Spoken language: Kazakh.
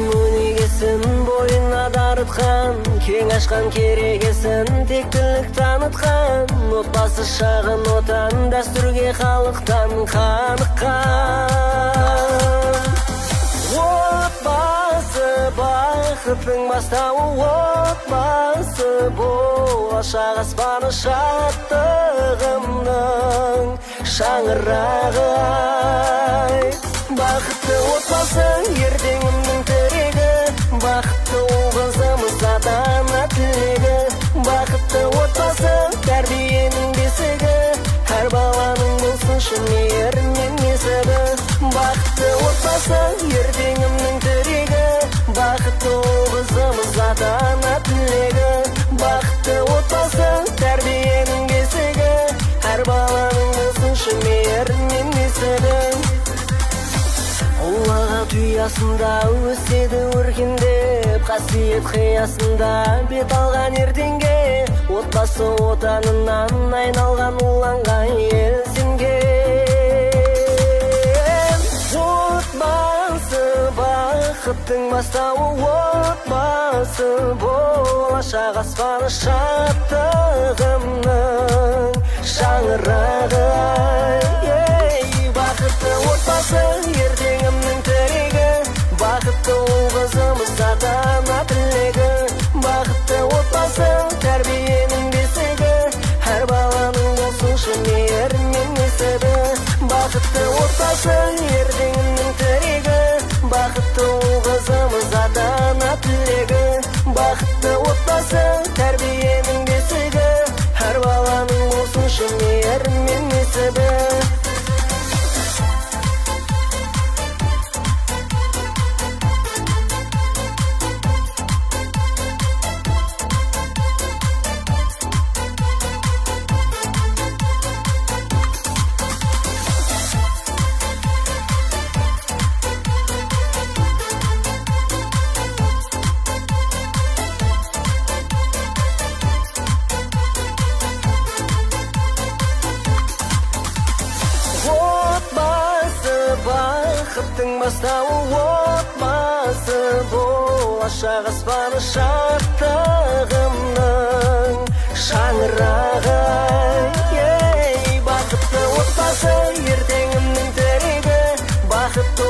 өнегесін бойына дарытқан, кең ашқан керегесін тектілік танытқан, отбасы шағын отан дәстүрге халықтан қаныққан. Отбасы бақыттың бастауы, отбасы болашақ аспаны шаттығымның шаңырағы. Бақытты отбасы ертеңімнің тірегі, бақытты ұл қызымыз ата-ана тілегі. Бақытты отбасы тәрбиенің бесігі, әр баланың болсыншы мейірім мен несібі. Бақытты отбасы ертеңімнің тірегі, бақытты ұл қызымыз ата-ана тілегі. Бақытты отбасы тәрбиенің бесігі, әр баланың болсыншы мейірім мен несібі. Ұлағат ұясында өседі өркендеп, қасиет қиясында бет алған ертеңге, отбасы отанынан айналған уланған ел сенген. Отбасы бақыттың бастауы, отбасы болашақ аспаны шаттығымның шаңырағы. Бақытты отбасы ертеңімнің тірегі, бақытты ұл қызымыз ата-ана тілегі. Бақытты отбасы тәрбиенің бесігі, әр баланың болсыншы мейірім мен несібі. Бақытты отбасы ертеңімнің тірегі, бақытты ұл қызымыз ата-ана тілегі. Бақытты отбасы тәрбиенің бесігі, әр баланың болсыншы мейірім мен несібі. Бақыттың бастауы, отбасы болашақ аспаны шаттығымның шаңырағы. Бақытты отбасы ертеңімнің тірегі, бақытты